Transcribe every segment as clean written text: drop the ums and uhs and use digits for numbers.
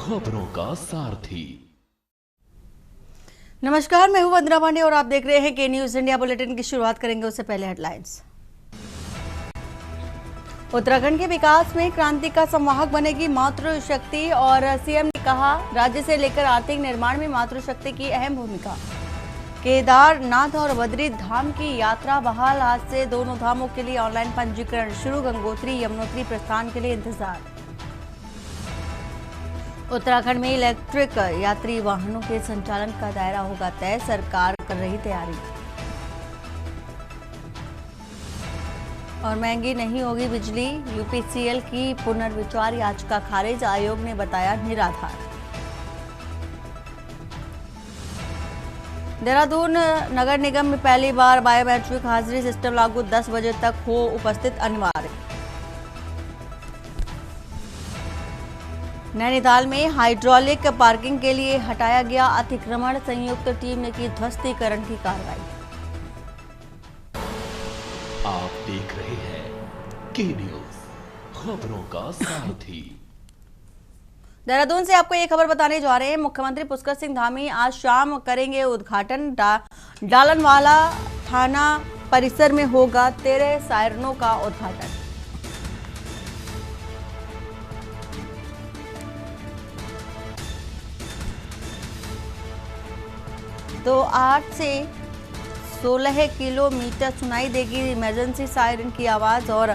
खबरों का सारथी। नमस्कार, मैं हूं वंदना पांडे और आप देख रहे हैं के न्यूज इंडिया। बुलेटिन की शुरुआत करेंगे उससे पहले हेडलाइंस। उत्तराखंड के विकास में क्रांति का संवाहक बनेगी मातृशक्ति और सीएम ने कहा राज्य से लेकर आर्थिक निर्माण में मातृशक्ति की अहम भूमिका। केदारनाथ और बद्री धाम की यात्रा बहाल, आज से दोनों धामों के लिए ऑनलाइन पंजीकरण शुरू। गंगोत्री यमुनोत्री प्रस्थान के लिए इंतजार। उत्तराखंड में इलेक्ट्रिक यात्री वाहनों के संचालन का दायरा होगा तय, सरकार कर रही तैयारी। और महंगी नहीं होगी बिजली, यूपीसीएल की पुनर्विचार याचिका खारिज, आयोग ने बताया निराधार। देहरादून नगर निगम में पहली बार बायोमेट्रिक हाजिरी सिस्टम लागू, 10 बजे तक हो उपस्थित अनिवार्य। नैनीताल में हाइड्रोलिक पार्किंग के लिए हटाया गया अतिक्रमण, संयुक्त टीम ने की ध्वस्तीकरण की कार्रवाई। आप देख रहे हैं के न्यूज, खबरों का सारथी। देहरादून से आपको ये खबर बताने जा रहे हैं। मुख्यमंत्री पुष्कर सिंह धामी आज शाम करेंगे उद्घाटन। डालनवाला थाना परिसर में होगा 13 सायरनों का उद्घाटन। तो 8 से 16 किलोमीटर सुनाई देगी इमरजेंसी सायरन की आवाज और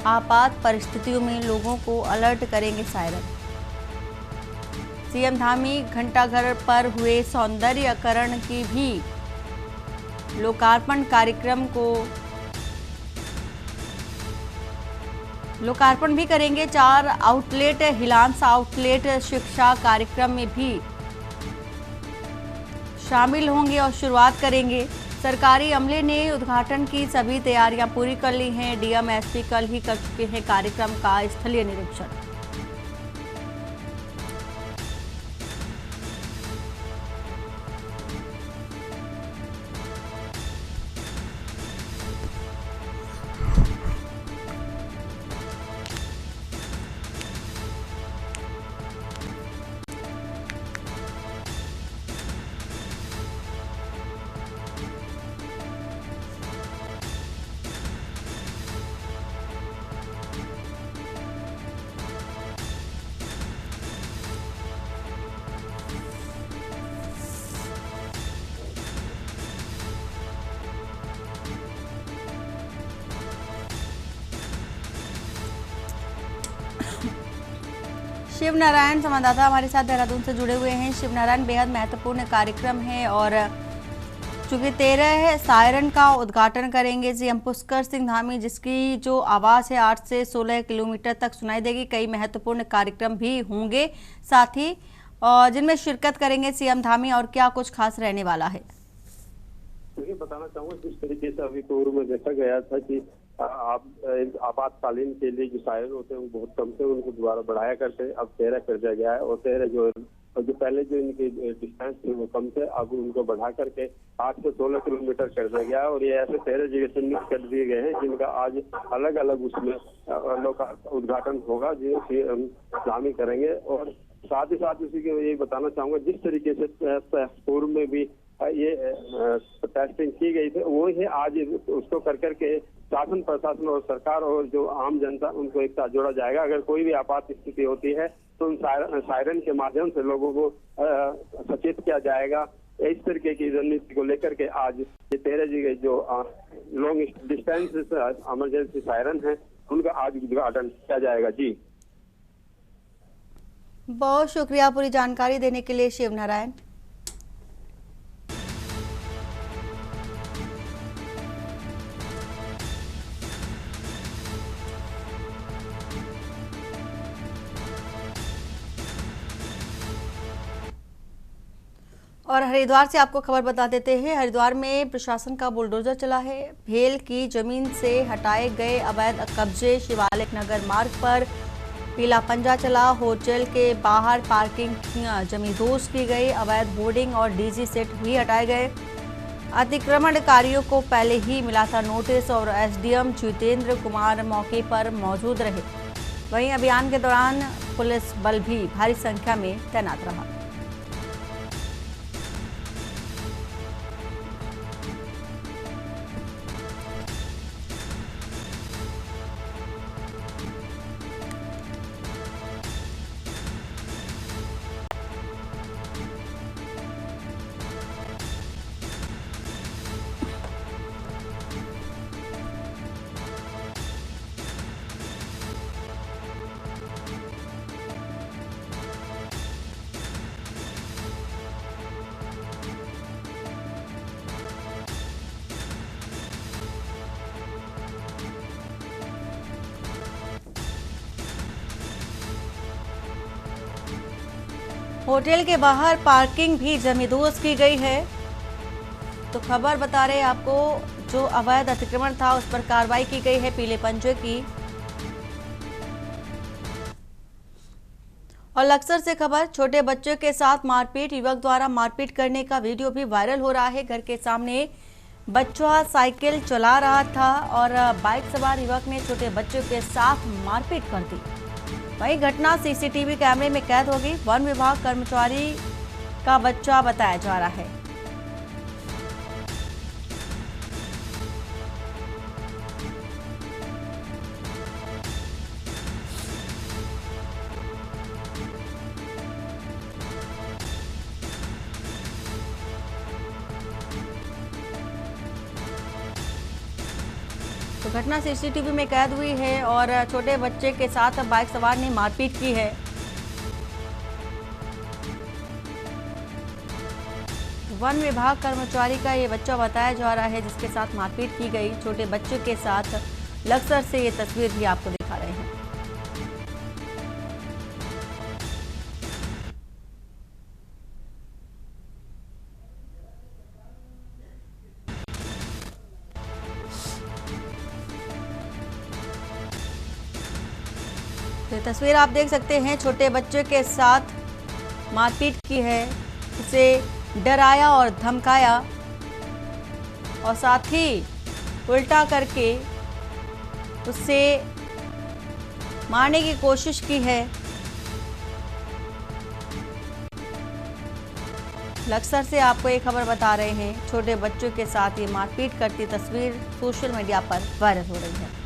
आपात परिस्थितियों में लोगों को अलर्ट करेंगे सायरन। सीएम धामी घंटाघर पर हुए सौंदर्यकरण की भी लोकार्पण भी करेंगे। 4 आउटलेट, हिलांस आउटलेट शिक्षा कार्यक्रम में भी शामिल होंगे और शुरुआत करेंगे। सरकारी अमले ने उद्घाटन की सभी तैयारियां पूरी कर ली हैं। डीएम एसपी कल ही कर चुके हैं कार्यक्रम का स्थलीय निरीक्षण। शिव नारायण संवाददाता हमारे साथ देहरादून से जुड़े हुए हैं। शिव नारायण, बेहद महत्वपूर्ण कार्यक्रम है और चूंकि 13 सायरन का उद्घाटन करेंगे सीएम पुष्कर सिंह धामी, जिसकी जो आवाज है 8 से 16 किलोमीटर तक सुनाई देगी। कई महत्वपूर्ण कार्यक्रम भी होंगे साथ ही, जिनमें शिरकत करेंगे सीएम धामी, और क्या कुछ खास रहने वाला है? मुझे बताना चाहूंगा, जिस तरीके से अभी पूर्व में देखा गया था कि आपातकालीन के लिए जो सायरन होते हैं वो बहुत कम थे, उनको दोबारा बढ़ाया करते, अब 13 कर दिया गया है। और 13 जो पहले जो इनके डिस्टेंस थे वो कम थे, अब उनको बढ़ा करके 8 से 16 किलोमीटर कर दिया गया है। और ये ऐसे 13 जगह चिन्हित कर दिए गए हैं जिनका आज अलग अलग उसमें उद्घाटन होगा, जो धामी करेंगे। और साथ ही साथ उसी के ये बताना चाहूंगा, जिस तरीके से पूर्व में भी ये टेस्टिंग की गई थी, वो ही आज उसको कर करके शासन प्रशासन और सरकार और जो आम जनता उनको एक साथ जोड़ा जाएगा। अगर कोई भी आपात स्थिति होती है तो उन सायरन के माध्यम से लोगों को सचेत किया जाएगा। इस तरीके की रणनीति को लेकर के आज ये 13 जगह जो लॉन्ग डिस्टेंस इमरजेंसी सायरन है उनका आज उद्घाटन किया जाएगा। जी बहुत शुक्रिया पूरी जानकारी देने के लिए शिव नारायण। और हरिद्वार से आपको खबर बता देते हैं। हरिद्वार में प्रशासन का बुलडोजर चला है। भेल की जमीन से हटाए गए अवैध कब्जे, शिवालिक नगर मार्ग पर पीला पंजा चला। होटल के बाहर पार्किंग जमीन ध्वस्त की गई। अवैध बोर्डिंग और डीजी सेट भी हटाए गए। अतिक्रमणकारियों को पहले ही मिला था नोटिस और एसडीएम जितेंद्र कुमार मौके पर मौजूद रहे। वहीं अभियान के दौरान पुलिस बल भी भारी संख्या में तैनात रहा। होटल के बाहर पार्किंग भी जमींदोज की गई है। तो खबर बता रहे आपको, जो अवैध अतिक्रमण था उस पर कार्रवाई की गई है पीले पंजे की। और लक्सर से खबर, छोटे बच्चों के साथ मारपीट, युवक द्वारा मारपीट करने का वीडियो भी वायरल हो रहा है। घर के सामने बच्चा साइकिल चला रहा था और बाइक सवार युवक ने छोटे बच्चों के साथ मारपीट कर दी। वही घटना सीसीटीवी कैमरे में कैद हो गई। वन विभाग कर्मचारी का बच्चा बताया जा रहा है। तो घटना सीसीटीवी में कैद हुई है और छोटे बच्चे के साथ बाइक सवार ने मारपीट की है। वन विभाग कर्मचारी का ये बच्चा बताया जा रहा है जिसके साथ मारपीट की गई। छोटे बच्चे के साथ लक्सर से ये तस्वीर भी आपको दिखा रहे हैं। तो तस्वीर आप देख सकते हैं, छोटे बच्चे के साथ मारपीट की है, उसे डराया और धमकाया और साथ ही उल्टा करके उससे मारने की कोशिश की है। लक्सर से आपको ये खबर बता रहे हैं, छोटे बच्चों के साथ ये मारपीट करती तस्वीर सोशल मीडिया पर वायरल हो रही है।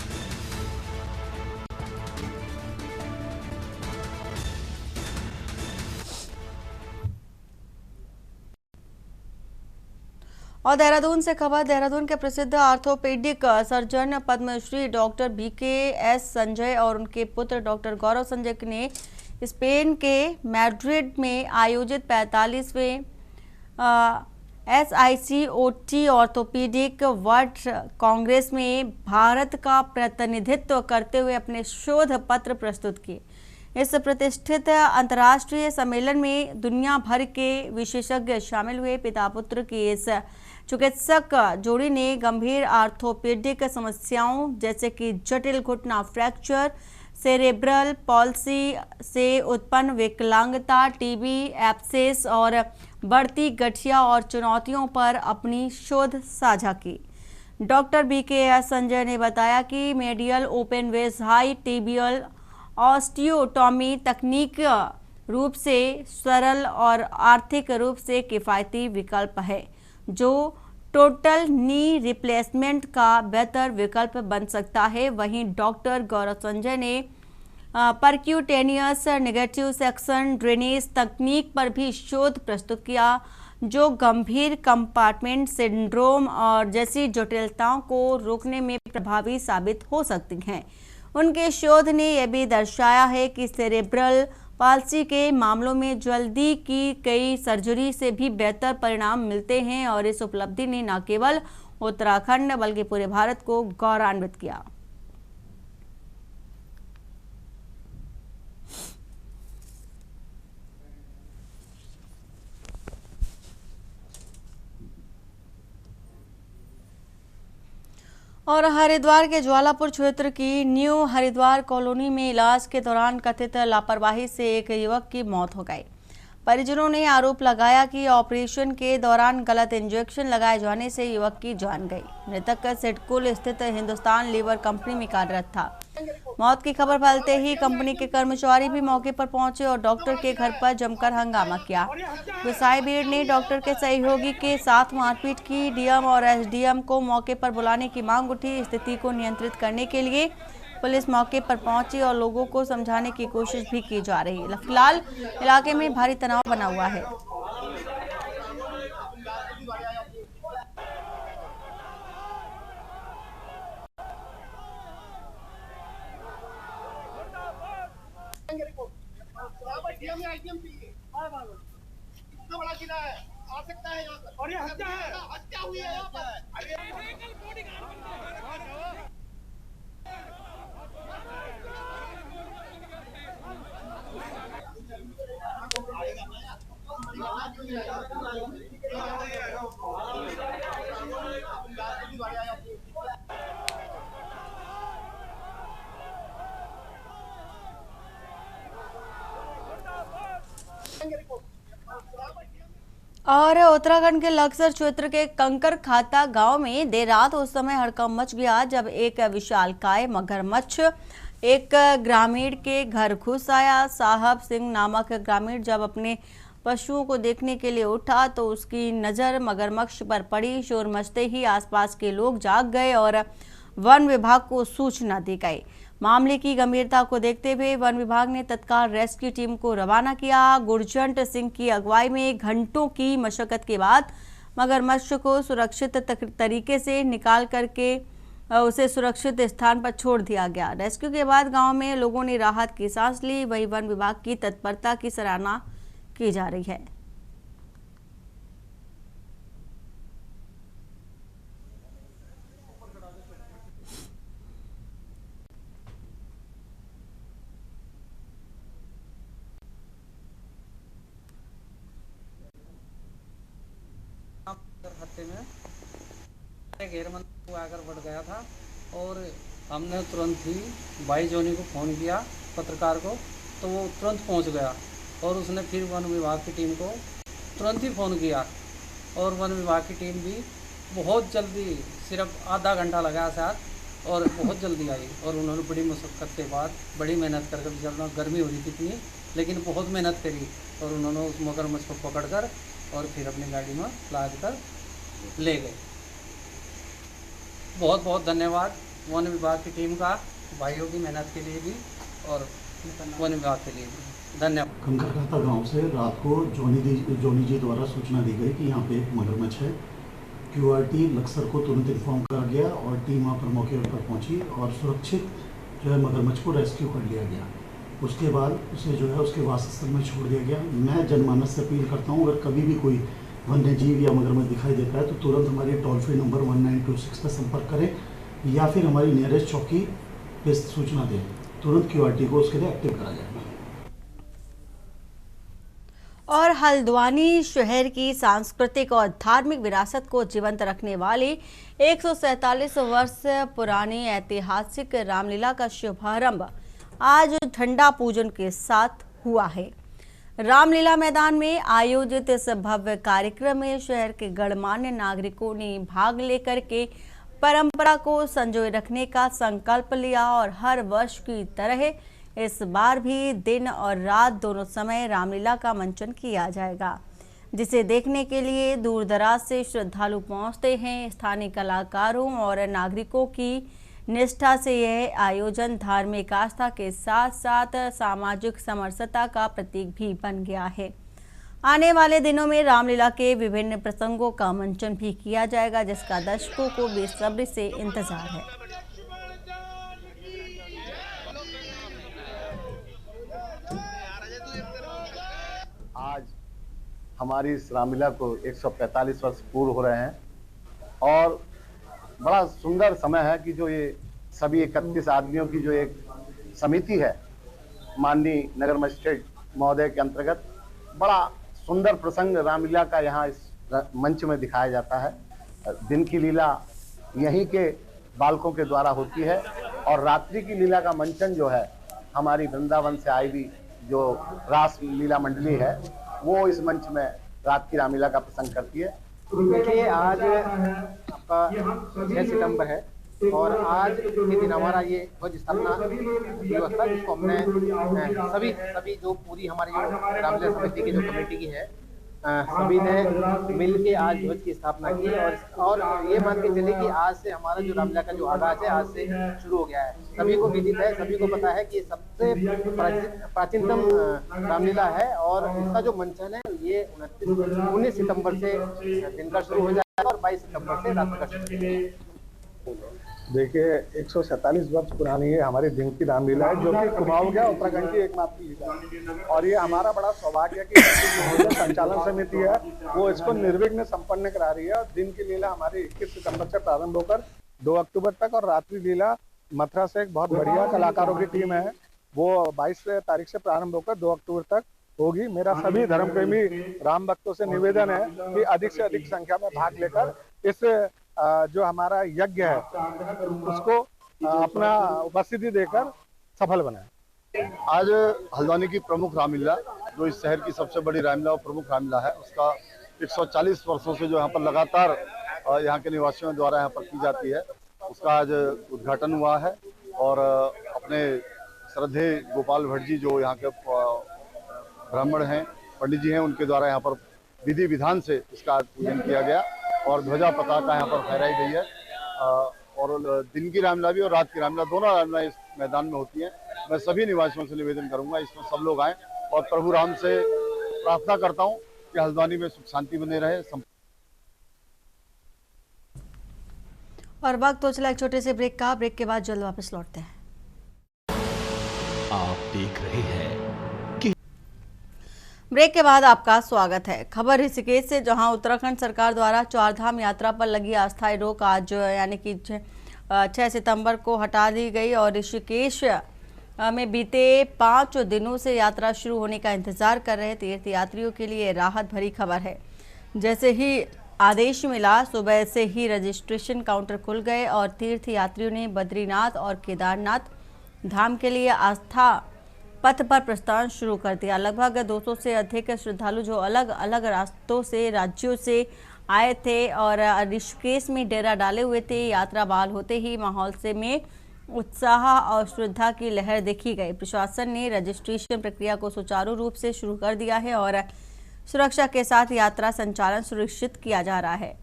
और देहरादून से खबर, देहरादून के प्रसिद्ध orthopaedic surgeon Padmashri doctor BKS Sanjay और उनके पुत्र डॉक्टर गौरव संजय ने स्पेन के मैड्रिड में आयोजित 45वें SICOT ऑर्थोपेडिक वर्ल्ड कांग्रेस में भारत का प्रतिनिधित्व करते हुए अपने शोध पत्र प्रस्तुत किए। इस प्रतिष्ठित अंतर्राष्ट्रीय सम्मेलन में दुनिया भर के विशेषज्ञ शामिल हुए। पिता पुत्र की इस चिकित्सक जोड़ी ने गंभीर आर्थोपेडिक समस्याओं जैसे कि जटिल घुटना फ्रैक्चर, सेरेब्रल पॉल्सी से उत्पन्न विकलांगता, TB, एब्सेस और बढ़ती गठिया और चुनौतियों पर अपनी शोध साझा की। डॉक्टर BKS संजय ने बताया कि medial open wedge high tibial osteotomy तकनीक रूप से सरल और आर्थिक रूप से किफ़ायती विकल्प है, जो टोटल नी रिप्लेसमेंट का बेहतर विकल्प बन सकता है। वहीं डॉक्टर गौरव संजय ने परक्यूटेनियस नेगेटिव सेक्शन ड्रेनेज तकनीक पर भी शोध प्रस्तुत किया, जो गंभीर कंपार्टमेंट सिंड्रोम और जैसी जटिलताओं को रोकने में प्रभावी साबित हो सकती हैं। उनके शोध ने यह भी दर्शाया है कि सेरेब्रल पाल्सी के मामलों में जल्दी की गई सर्जरी से भी बेहतर परिणाम मिलते हैं और इस उपलब्धि ने न केवल उत्तराखंड बल्कि पूरे भारत को गौरवान्वित किया। और हरिद्वार के ज्वालापुर क्षेत्र की न्यू हरिद्वार कॉलोनी में इलाज के दौरान कथित लापरवाही से एक युवक की मौत हो गई। परिजनों ने आरोप लगाया कि ऑपरेशन के दौरान गलत इंजेक्शन लगाए जाने से युवक की जान गई। मृतक सिडकुल स्थित हिंदुस्तान लीवर कंपनी में कार्यरत था। मौत की खबर फैलते ही कंपनी के कर्मचारी भी मौके पर पहुंचे और डॉक्टर के घर पर जमकर हंगामा किया। गुस्साई भीड़ ने डॉक्टर के सहयोगी के साथ मारपीट की। डीएम और एसडीएम को मौके पर बुलाने की मांग उठी। स्थिति को नियंत्रित करने के लिए पुलिस मौके पर पहुंची और लोगों को समझाने की कोशिश भी की जा रही है। फिलहाल इलाके में भारी तनाव बना हुआ है। कितना बड़ा किला है, आ सकता है यहाँ पर। और ये हत्या है, हत्या हुई है यहाँ पर। और उत्तराखंड के लक्सर क्षेत्र के कंकर खाता गांव में देर रात उस समय हड़कंप मच गया जब एक विशालकाय मगरमच्छ एक ग्रामीण के घर घुस आया। साहब सिंह नामक ग्रामीण जब अपने पशुओं को देखने के लिए उठा तो उसकी नज़र मगरमच्छ पर पड़ी। शोर मचते ही आसपास के लोग जाग गए और वन विभाग को सूचना दी गई। मामले की गंभीरता को देखते हुए वन विभाग ने तत्काल रेस्क्यू टीम को रवाना किया। गुरजंट सिंह की अगुवाई में घंटों की मशक्कत के बाद मगरमच्छ को सुरक्षित तरीके से निकाल करके उसे सुरक्षित स्थान पर छोड़ दिया गया। रेस्क्यू के बाद गांव में लोगों ने राहत की सांस ली। वहीं वन विभाग की तत्परता की सराहना की जा रही है। हत्ते में घेरबंद आकर बढ़ गया था और हमने तुरंत ही भाई जोनी को फ़ोन किया, पत्रकार को, तो वो तुरंत पहुंच गया और उसने फिर वन विभाग की टीम को तुरंत ही फ़ोन किया और वन विभाग की टीम भी बहुत जल्दी, सिर्फ आधा घंटा लगा शायद, और बहुत जल्दी आई और उन्होंने बड़ी मशक्क़त के बाद बड़ी मेहनत करके, जल्द गर्मी हो रही थी इतनी, लेकिन बहुत मेहनत करी और उन्होंने उस मगरमच्छ को पकड़कर और फिर अपनी गाड़ी में लाद कर ले गए। बहुत बहुत धन्यवाद वन विभाग की टीम का, भाइयों की मेहनत के लिए भी और वन विभाग के लिए भी धन्यवाद। कंकरखाता गांव से रात को जोनी जी द्वारा सूचना दी गई कि यहाँ पे एक मगरमच्छ है। क्यूआरटी लक्सर को तुरंत इन्फॉर्म करा गया और टीम वहाँ पर मौके पर पहुँची और सुरक्षित जो है मगरमच्छ को रेस्क्यू कर लिया गया। उसके बाद उसे जो है उसके वासस्थल में छोड़ दिया गया। मैं जनमानस से अपील करता हूँ, अगर कभी भी कोई वन्य जीव या मगरमच्छ दिखाई देता है तो तुरंत हमारे टोल फ्री नंबर 1926 पर संपर्क करें या फिर हमारी नियरेस्ट चौकी पे सूचना दें। तुरंत क्यूआरटी को उसके लिए एक्टिव करा जाएगा। और हल्द्वानी शहर की सांस्कृतिक और धार्मिक विरासत को जीवंत रखने वाली 147 वर्ष पुरानी ऐतिहासिक रामलीला का शुभारंभ आज झंडा पूजन के साथ हुआ है। रामलीला मैदान में आयोजित इस भव्य कार्यक्रम में शहर के गणमान्य नागरिकों ने भाग लेकर के परंपरा को संजोए रखने का संकल्प लिया और हर वर्ष की तरह इस बार भी दिन और रात दोनों समय रामलीला का मंचन किया जाएगा, जिसे देखने के लिए दूर दराज से श्रद्धालु पहुंचते हैं। स्थानीय कलाकारों और नागरिकों की निष्ठा से यह आयोजन धार्मिक आस्था के साथ साथ सामाजिक समरसता का प्रतीक भी बन गया है। आने वाले दिनों में रामलीला के विभिन्न प्रसंगों का मंचन भी किया जाएगा, जिसका दर्शकों को बेसब्री से इंतजार है। आज हमारी इस रामलीला को 145 वर्ष पूर्ण हो रहे हैं और बड़ा सुंदर समय है कि जो ये सभी 31 आदमियों की जो एक समिति है माननीय नगर मजिस्ट्रेट महोदय के अंतर्गत, बड़ा सुंदर प्रसंग रामलीला का यहाँ इस मंच में दिखाया जाता है। दिन की लीला यहीं के बालकों के द्वारा होती है और रात्रि की लीला का मंचन जो है हमारी वृंदावन से आई हुई जो रास लीला मंडली है वो इस मंच में रात की रामलीला का प्रसंग करती है। देखिए, आज आपका 6 सितंबर है और आज के दिन हमारा ये ध्वज स्थापना दिवस था, जिसको हमने सभी जो पूरी हमारी जो रामलीला समिति की जो कमेटी की है, सभी ने मिलके आज ध्वज की स्थापना की और ये मान के चले कि आज से हमारा जो रामलीला का जो आगाज है आज से शुरू हो गया है। सभी को विदित है, सभी को पता है कि सबसे प्राचीनतम रामलीला है और इसका जो मंचन है ये 19 सितंबर से दिन का शुरू हो जाएगा और 22 सितंबर से रात का शुरू हो जाएगा। देखिए 147 वर्ष पुरानी ये हमारी दिन की रामलीला है, जो कि कुमाऊं गया उत्तराखंड की एकमात्र लीला है और ये हमारा बड़ा सौभाग्य है कि संचालन समिति है वो इसको निर्विघ्न संपन्न करा रही है। और दिन की लीला हमारी 21 सितंबर से प्रारंभ होकर 2 अक्टूबर तक और रात्रि लीला मथुरा से एक बहुत बढ़िया कलाकारों की टीम है, वो 22 तारीख से प्रारंभ होकर 2 अक्टूबर तक होगी। मेरा सभी धर्म प्रेमी राम भक्तों से निवेदन है कि अधिक से अधिक संख्या में भाग लेकर इस जो हमारा यज्ञ है उसको अपना उपस्थिति देकर सफल बनाए। आज हल्द्वानी की प्रमुख रामलीला, जो इस शहर की सबसे बड़ी रामलीला और प्रमुख रामलीला है, उसका 140 वर्षों से जो यहाँ पर लगातार यहाँ के निवासियों द्वारा यहाँ पर की जाती है, उसका आज उद्घाटन हुआ है। और अपने श्रद्धेय गोपाल भट्ट जी जो यहाँ के ब्राह्मण हैं, पंडित जी हैं, उनके द्वारा यहाँ पर विधि विधान से इसका पूजन किया गया और ध्वजा पताका यहाँ पर फहराई गई है। और दिन की रामलीला भी और रात की रामलीला दोनों रामलीला इस मैदान में होती हैं। मैं सभी निवासियों से निवेदन करूंगा इसमें सब लोग आएं और प्रभु राम से प्रार्थना करता हूं कि हल्द्वानी में सुख शांति बने रहे। और वक्त तो चला एक छोटे से ब्रेक का, ब्रेक के बाद जल्द वापस लौटते हैं। आप देख रहे हैं ब्रेक के बाद आपका स्वागत है। खबर ऋषिकेश से, जहां उत्तराखंड सरकार द्वारा चारधाम यात्रा पर लगी अस्थायी रोक आज यानी कि 6 सितंबर को हटा दी गई और ऋषिकेश में बीते 5 दिनों से यात्रा शुरू होने का इंतजार कर रहे तीर्थ यात्रियों के लिए राहत भरी खबर है। जैसे ही आदेश मिला, सुबह से ही रजिस्ट्रेशन काउंटर खुल गए और तीर्थ यात्रियों ने बद्रीनाथ और केदारनाथ धाम के लिए आस्था पथ पर प्रस्थान शुरू कर दिया। लगभग 200 से अधिक श्रद्धालु जो अलग अलग रास्तों से राज्यों से आए थे और ऋषिकेश में डेरा डाले हुए थे। यात्रा बहाल होते ही माहौल से में उत्साह और श्रद्धा की लहर देखी गई। प्रशासन ने रजिस्ट्रेशन प्रक्रिया को सुचारू रूप से शुरू कर दिया है और सुरक्षा के साथ यात्रा संचालन सुनिश्चित किया जा रहा है।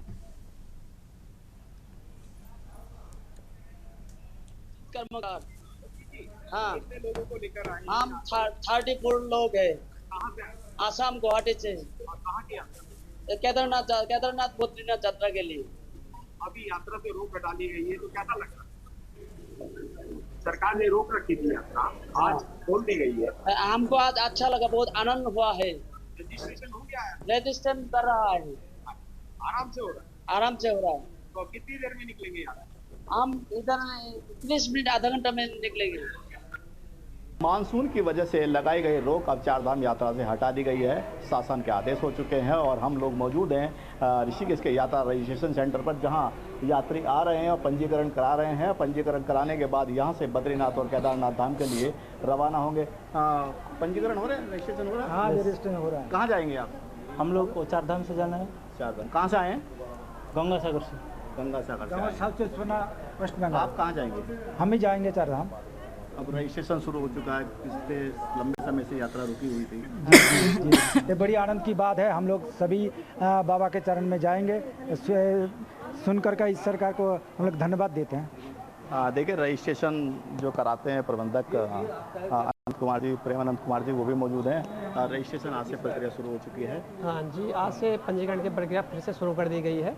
हाँ, हम 34 लोग हैं। आसाम गुवाहाटी से। केदारनाथ बद्रीनाथ यात्रा के लिए। अभी यात्रा पे रोक हटा दी गई है, तो कैसा लग रहा है? सरकार ने रोक रखी थी यात्रा, आज खोल दी गई है। हमको आज अच्छा लगा, बहुत आनंद हुआ है। रजिस्ट्रेशन हो गया है? रजिस्ट्रेशन कर रहा है। आराम से हो रहा है? आराम से हो रहा है। तो कितनी देर में निकलेंगे यहाँ? हम इधर 30 मिनट आधा घंटा में निकलेंगे। मानसून की वजह से लगाई गई रोक अब चारधाम यात्रा से हटा दी गई है। शासन के आदेश हो चुके हैं और हम लोग मौजूद हैं ऋषिकेश के यात्रा रजिस्ट्रेशन सेंटर पर, जहां यात्री आ रहे हैं और पंजीकरण करा रहे हैं। पंजीकरण कराने के बाद यहां से बद्रीनाथ और केदारनाथ धाम के लिए रवाना होंगे। पंजीकरण हो रहे हैं, रजिस्ट्रेशन हो रहा है? हाँ, रजिस्ट्रेशन हो रहा है। कहाँ जाएंगे आप? हम लोग को चारधाम से जाना है। चारधाम कहाँ से आए हैं? गंगासागर से। गंगासागर से। आप कहाँ जाएंगे? हम ही जाएंगे चारधाम। अब रजिस्ट्रेशन शुरू हो चुका है, पिछले लंबे समय से यात्रा रुकी हुई थी। जी, ये बड़ी आनंद की बात है। हम लोग सभी बाबा के चरण में जाएंगे। सुनकर का इस सरकार को हम लोग धन्यवाद देते हैं। देखिए, रजिस्ट्रेशन जो कराते हैं प्रबंधक अनंत कुमार जी, प्रेमानंद कुमार जी, वो भी मौजूद हैं। रजिस्ट्रेशन आज से प्रक्रिया शुरू हो चुकी है। हाँ जी, आज से पंजीकरण की प्रक्रिया फिर से शुरू कर दी गई है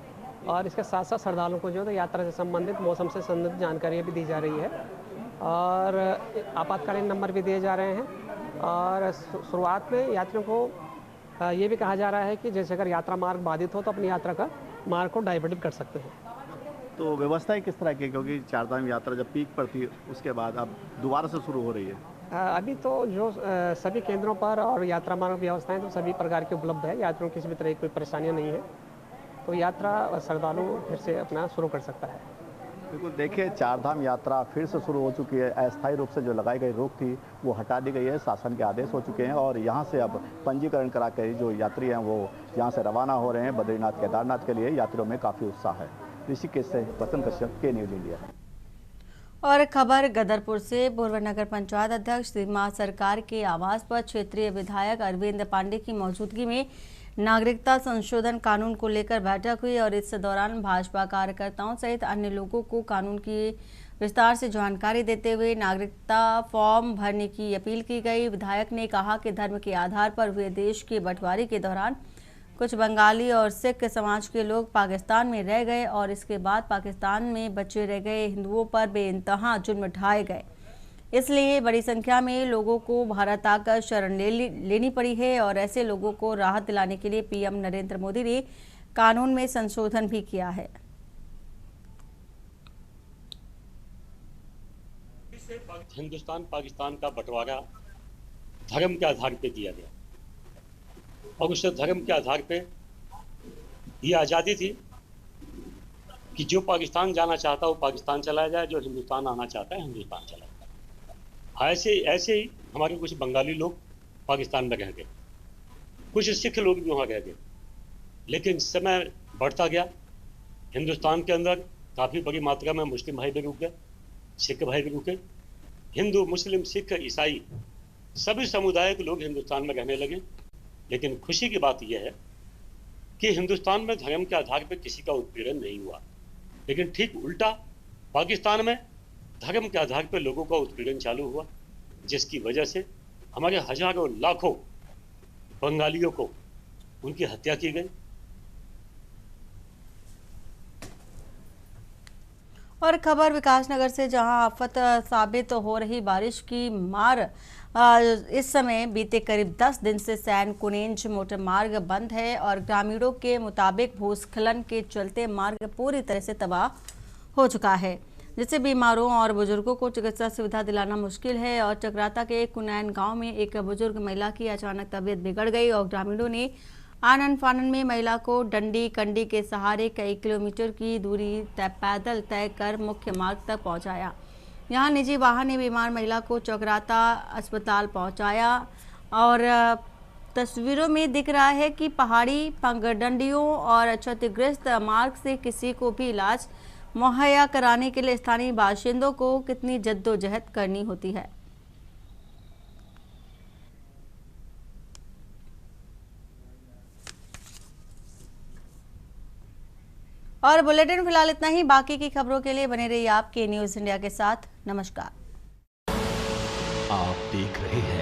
और इसके साथ साथ श्रद्धालुओं को जो है यात्रा से संबंधित, मौसम से संबंधित जानकारियाँ भी दी जा रही है और आपातकालीन नंबर भी दिए जा रहे हैं। और शुरुआत में यात्रियों को ये भी कहा जा रहा है कि जैसे अगर यात्रा मार्ग बाधित हो तो अपनी यात्रा का मार्ग को डाइवर्ट कर सकते हैं। तो व्यवस्थाएं किस तरह की, क्योंकि चारधाम यात्रा जब पीक पर थी उसके बाद अब दोबारा से शुरू हो रही है? अभी तो जो सभी केंद्रों पर और यात्रा मार्ग व्यवस्थाएं तो सभी प्रकार की उपलब्ध है। यात्रियों को किसी भी तरह की कोई परेशानियाँ नहीं है, तो यात्रा श्रद्धालु फिर से अपना शुरू कर सकता है। बिल्कुल, देखिए, चारधाम यात्रा फिर से शुरू हो चुकी है। अस्थायी रूप से जो लगाई गई रोक थी वो हटा दी गई है। शासन के आदेश हो चुके हैं और यहाँ से अब पंजीकरण करा के जो यात्री हैं वो यहाँ से रवाना हो रहे हैं बद्रीनाथ केदारनाथ के लिए। यात्रियों में काफ़ी उत्साह है। ऋषिकेश से वतन कश्यप, के न्यूज़ इंडिया। और खबर गदरपुर से। पूर्व नगर पंचायत अध्यक्ष सीमा सरकार के आवास पर क्षेत्रीय विधायक अरविंद पांडे की मौजूदगी में नागरिकता संशोधन कानून को लेकर बैठक हुई और इस दौरान भाजपा कार्यकर्ताओं सहित अन्य लोगों को कानून की विस्तार से जानकारी देते हुए नागरिकता फॉर्म भरने की अपील की गई। विधायक ने कहा कि धर्म के आधार पर हुए देश के बंटवारे के दौरान कुछ बंगाली और सिख समाज के लोग पाकिस्तान में रह गए और इसके बाद पाकिस्तान में बचे रह गए हिंदुओं पर बेइंतहा जुल्म ढाए गए। इसलिए बड़ी संख्या में लोगों को भारत आकर शरण लेनी पड़ी है और ऐसे लोगों को राहत दिलाने के लिए पीएम नरेंद्र मोदी ने कानून में संशोधन भी किया है। हिंदुस्तान पाकिस्तान का बंटवारा धर्म के आधार पर दिया गया और उस धर्म के आधार पे ये आज़ादी थी कि जो पाकिस्तान जाना चाहता है वो पाकिस्तान चला जाए, जो हिंदुस्तान आना चाहता है हिंदुस्तान चला जाए। ऐसे ही हमारे कुछ बंगाली लोग पाकिस्तान में रह गए, कुछ सिख लोग भी वहाँ रह गए, लेकिन समय बढ़ता गया। हिंदुस्तान के अंदर काफ़ी बड़ी मात्रा में मुस्लिम भाई भी रुक गए, सिख भाई भी रुके। हिंदू, मुस्लिम, सिख, ईसाई सभी समुदाय के लोग हिंदुस्तान में रहने लगे। लेकिन खुशी की बात यह है कि हिंदुस्तान में धर्म के आधार पर किसी का उत्पीड़न नहीं हुआ, लेकिन ठीक उल्टा पाकिस्तान में धर्म के आधार पर लोगों का उत्पीड़न चालू हुआ, जिसकी वजह से हमारे हजारों लाखों बंगालियों को उनकी हत्या की गई। और खबर विकासनगर से, जहां आफत साबित हो रही बारिश की मार इस समय बीते करीब 10 दिन से सैन कुनेज मोटर मार्ग बंद है और ग्रामीणों के मुताबिक भूस्खलन के चलते मार्ग पूरी तरह से तबाह हो चुका है, जिससे बीमारों और बुजुर्गों को चिकित्सा सुविधा दिलाना मुश्किल है। और चक्राता के कुनैन गांव में एक बुजुर्ग महिला की अचानक तबीयत बिगड़ गई और ग्रामीणों ने आनन फानन में महिला को डंडी कंडी के सहारे कई किलोमीटर की दूरी पैदल तय कर मुख्य मार्ग तक पहुंचाया। यहां निजी वाहन ने बीमार महिला को चक्राता अस्पताल पहुंचाया और तस्वीरों में दिख रहा है कि पहाड़ी पगडंडियों और क्षतिग्रस्त मार्ग से किसी को भी इलाज मुहैया कराने के लिए स्थानीय बाशिंदों को कितनी जद्दोजहद करनी होती है। और बुलेटिन फिलहाल इतना ही। बाकी की खबरों के लिए बने रहिए आप के न्यूज़ इंडिया के साथ। नमस्कार। आप देख रहे हैं